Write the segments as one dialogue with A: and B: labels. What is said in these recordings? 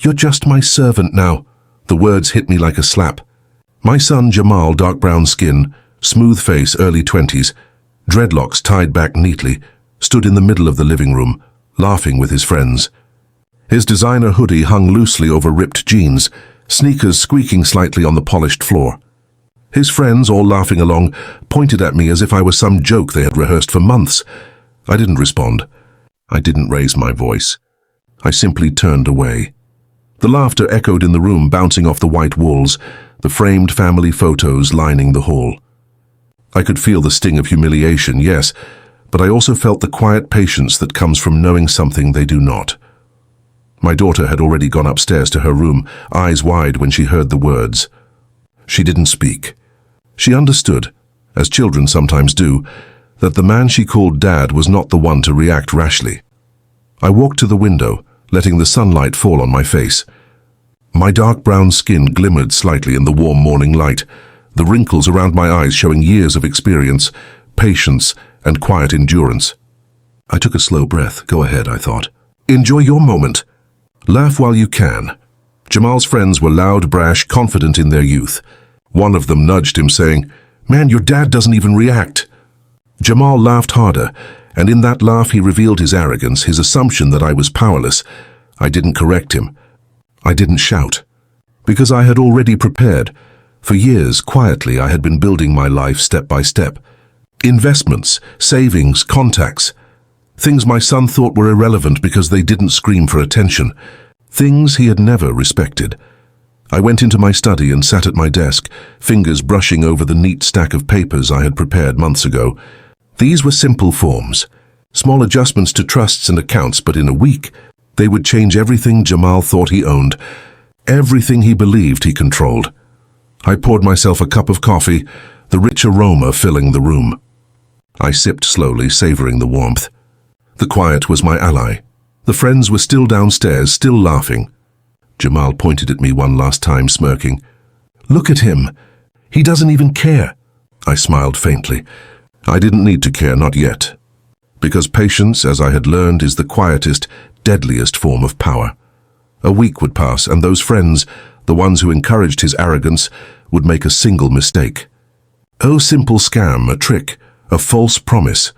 A: "You're just my servant now." The words hit me like a slap. My son Jamal, dark brown skin, smooth face, early 20s, dreadlocks tied back neatly, stood in the middle of the living room, laughing with his friends. His designer hoodie hung loosely over ripped jeans, sneakers squeaking slightly on the polished floor. His friends, all laughing along, pointed at me as if I was some joke they had rehearsed for months. I didn't respond. I didn't raise my voice. I simply turned away. The laughter echoed in the room, bouncing off the white walls, the framed family photos lining the hall. I could feel the sting of humiliation, yes, but I also felt the quiet patience that comes from knowing something they do not. My daughter had already gone upstairs to her room, eyes wide when she heard the words. She didn't speak. She understood, as children sometimes do, that the man she called Dad was not the one to react rashly. I walked to the window, letting the sunlight fall on my face. My dark brown skin glimmered slightly in the warm morning light, the wrinkles around my eyes showing years of experience, patience, and quiet endurance. I took a slow breath. Go ahead, I thought. Enjoy your moment. Laugh while you can. Jamal's friends were loud, brash, confident in their youth. One of them nudged him, saying, "Man, your dad doesn't even react." Jamal laughed harder, and in that laugh he revealed his arrogance, his assumption that I was powerless. I didn't correct him. I didn't shout. Because I had already prepared. For years, quietly, I had been building my life step by step. Investments, savings, contacts. Things my son thought were irrelevant because they didn't scream for attention. Things he had never respected. I went into my study and sat at my desk, fingers brushing over the neat stack of papers I had prepared months ago. These were simple forms, small adjustments to trusts and accounts, but in a week, they would change everything Jamal thought he owned, everything he believed he controlled. I poured myself a cup of coffee, the rich aroma filling the room. I sipped slowly, savoring the warmth. The quiet was my ally. The friends were still downstairs, still laughing. Jamal pointed at me one last time, smirking. "Look at him. He doesn't even care." I smiled faintly. I didn't need to care, not yet. Because patience, as I had learned, is the quietest, deadliest form of power. A week would pass, and those friends, the ones who encouraged his arrogance, would make a single mistake. Oh, simple scam, a trick, a false promise.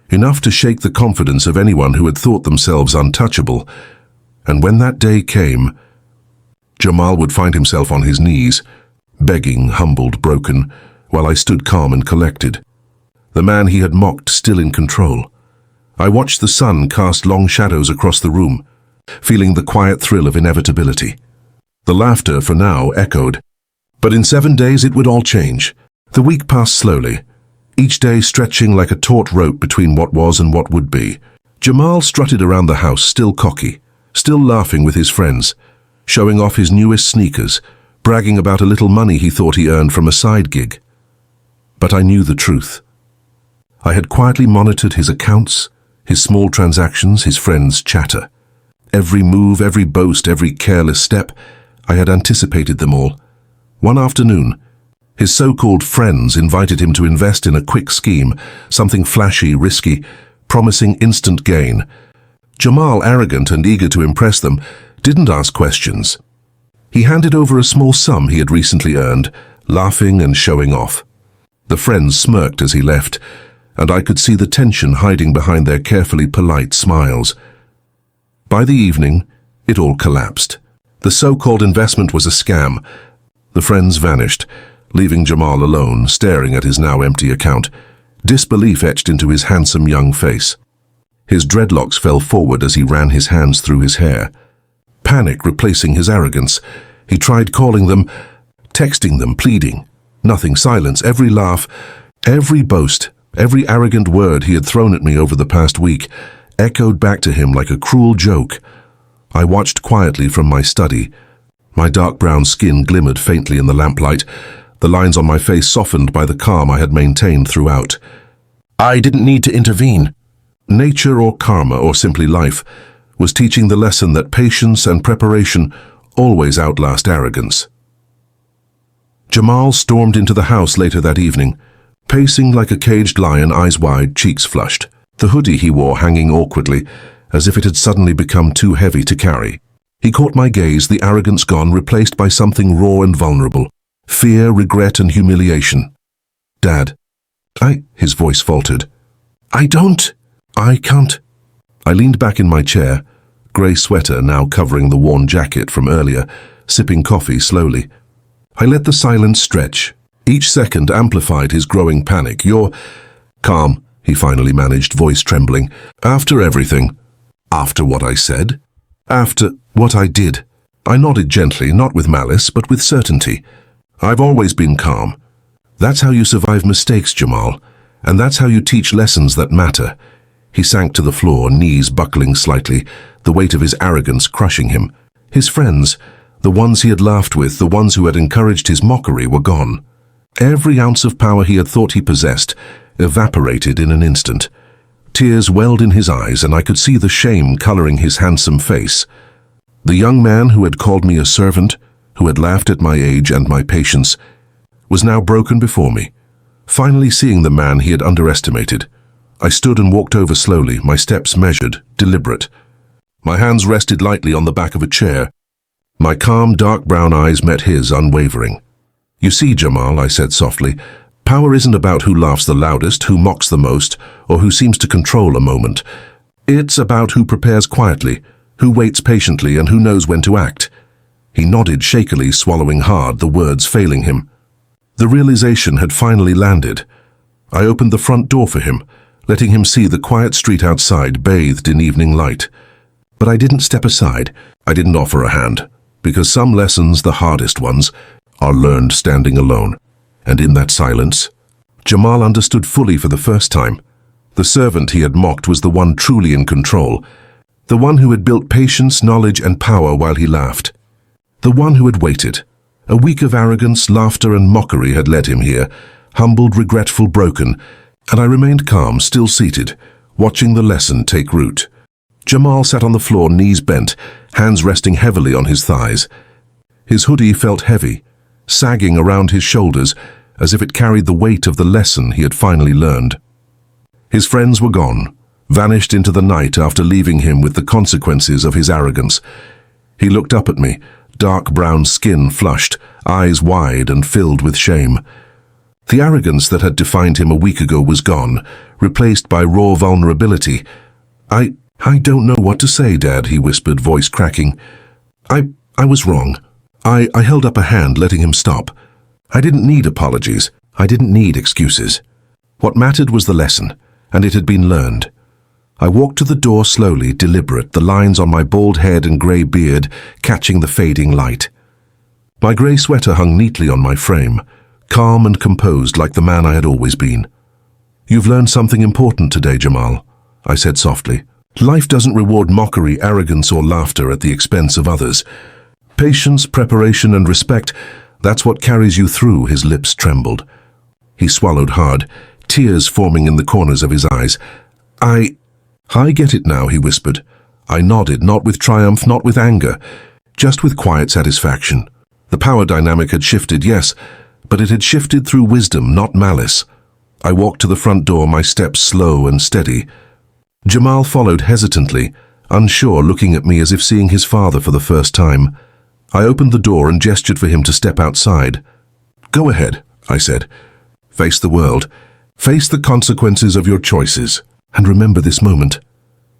A: Enough to shake the confidence of anyone who had thought themselves untouchable. And when that day came, Jamal would find himself on his knees, begging, humbled, broken, while I stood calm and collected. The man he had mocked still in control. I watched the sun cast long shadows across the room, feeling the quiet thrill of inevitability. The laughter, for now, echoed. But in 7 days it would all change. The week passed slowly, each day stretching like a taut rope between what was and what would be. Jamal strutted around the house, still cocky, still laughing with his friends, showing off his newest sneakers, bragging about a little money he thought he earned from a side gig. But I knew the truth. I had quietly monitored his accounts, his small transactions, his friends' chatter. Every move, every boast, every careless step, I had anticipated them all. One afternoon, his so-called friends invited him to invest in a quick scheme, something flashy, risky, promising instant gain. Jamal, arrogant and eager to impress them, didn't ask questions. He handed over a small sum he had recently earned, laughing and showing off. The friends smirked as he left, and I could see the tension hiding behind their carefully polite smiles. By the evening, it all collapsed. The so-called investment was a scam. The friends vanished, leaving Jamal alone, staring at his now empty account, disbelief etched into his handsome young face. His dreadlocks fell forward as he ran his hands through his hair. Panic replacing his arrogance, he tried calling them, texting them, pleading. Nothing, silence. Every laugh, every boast, every arrogant word he had thrown at me over the past week echoed back to him like a cruel joke. I watched quietly from my study. My dark brown skin glimmered faintly in the lamplight, the lines on my face softened by the calm I had maintained throughout. I didn't need to intervene. Nature or karma or simply life was teaching the lesson that patience and preparation always outlast arrogance. Jamal stormed into the house later that evening, pacing like a caged lion, eyes wide, cheeks flushed, the hoodie he wore hanging awkwardly, as if it had suddenly become too heavy to carry. He caught my gaze, the arrogance gone, replaced by something raw and vulnerable. Fear, regret, and humiliation. Dad. His voice faltered. I can't. I leaned back in my chair, grey sweater now covering the worn jacket from earlier, sipping coffee slowly. I let the silence stretch. Each second amplified his growing panic. You're calm, he finally managed, voice trembling. After everything. After what I said? After what I did. I nodded gently, not with malice, but with certainty. I've always been calm. That's how you survive mistakes, Jamal. And that's how you teach lessons that matter. He sank to the floor, knees buckling slightly, the weight of his arrogance crushing him. His friends, the ones he had laughed with, the ones who had encouraged his mockery, were gone. Every ounce of power he had thought he possessed evaporated in an instant. Tears welled in his eyes, and I could see the shame coloring his handsome face. The young man who had called me a servant, who had laughed at my age and my patience, was now broken before me, finally seeing the man he had underestimated. I stood and walked over slowly, my steps measured, deliberate. My hands rested lightly on the back of a chair. My calm, dark brown eyes met his, unwavering. You see, Jamal, I said softly, power isn't about who laughs the loudest, who mocks the most, or who seems to control a moment. It's about who prepares quietly, who waits patiently, and who knows when to act. He nodded shakily, swallowing hard, the words failing him. The realization had finally landed. I opened the front door for him, letting him see the quiet street outside, bathed in evening light. But I didn't step aside. I didn't offer a hand, because some lessons, the hardest ones, are learned standing alone. And in that silence, Jamal understood fully for the first time. The servant he had mocked was the one truly in control, the one who had built patience, knowledge, and power while he laughed. The one who had waited. A week of arrogance, laughter, and mockery had led him here, humbled, regretful, broken, and I remained calm, still seated, watching the lesson take root. Jamal sat on the floor, knees bent, hands resting heavily on his thighs. His hoodie felt heavy, sagging around his shoulders, as if it carried the weight of the lesson he had finally learned. His friends were gone, vanished into the night after leaving him with the consequences of his arrogance. He looked up at me, dark brown skin flushed, eyes wide and filled with shame. The arrogance that had defined him a week ago was gone, replaced by raw vulnerability. I don't know what to say, Dad, he whispered, voice cracking. I was wrong. I held up a hand, letting him stop. I didn't need apologies. I didn't need excuses. What mattered was the lesson, and it had been learned. I walked to the door slowly, deliberate, the lines on my bald head and grey beard catching the fading light. My grey sweater hung neatly on my frame, calm and composed like the man I had always been. You've learned something important today, Jamal, I said softly. Life doesn't reward mockery, arrogance, or laughter at the expense of others. Patience, preparation, and respect, that's what carries you through. His lips trembled. He swallowed hard, tears forming in the corners of his eyes. I get it now, he whispered. I nodded, not with triumph, not with anger, just with quiet satisfaction. The power dynamic had shifted, yes, but it had shifted through wisdom, not malice. I walked to the front door, my steps slow and steady. Jamal followed hesitantly, unsure, looking at me as if seeing his father for the first time. I opened the door and gestured for him to step outside. Go ahead, I said. Face the world. Face the consequences of your choices. And remember this moment.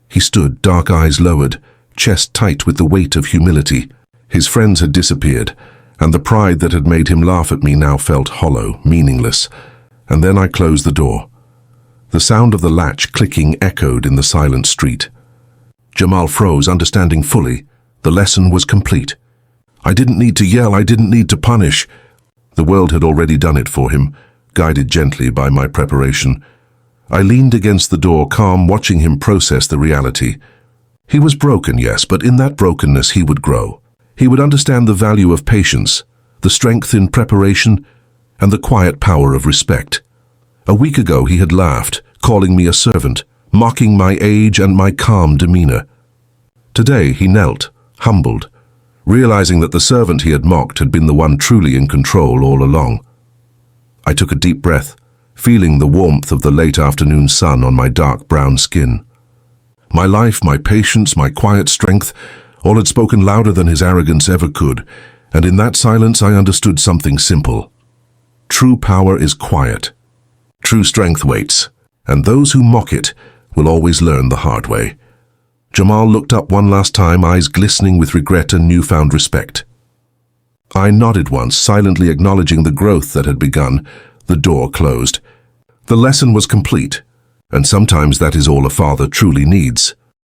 A: He stood, dark eyes lowered, chest tight with the weight of humility. His friends had disappeared, and the pride that had made him laugh at me now felt hollow, meaningless. And then I closed the door. The sound of the latch clicking echoed in the silent street. Jamal froze, understanding fully. The lesson was complete. I didn't need to yell, I didn't need to punish. The world had already done it for him, guided gently by my preparation. I leaned against the door, calm, watching him process the reality. He was broken, yes, but in that brokenness he would grow. He would understand the value of patience, the strength in preparation, and the quiet power of respect. A week ago he had laughed, calling me a servant, mocking my age and my calm demeanor. Today he knelt, humbled, realizing that the servant he had mocked had been the one truly in control all along. I took a deep breath, feeling the warmth of the late afternoon sun on my dark brown skin. My life, my patience, my quiet strength, All had spoken louder than his arrogance ever could, and in that silence I understood something simple. True power is quiet. True strength waits, and those who mock it will always learn the hard way. Jamal looked up one last time, eyes glistening with regret and newfound respect. I nodded once, silently acknowledging the growth that had begun. The door closed. The lesson was complete, and sometimes that is all a father truly needs.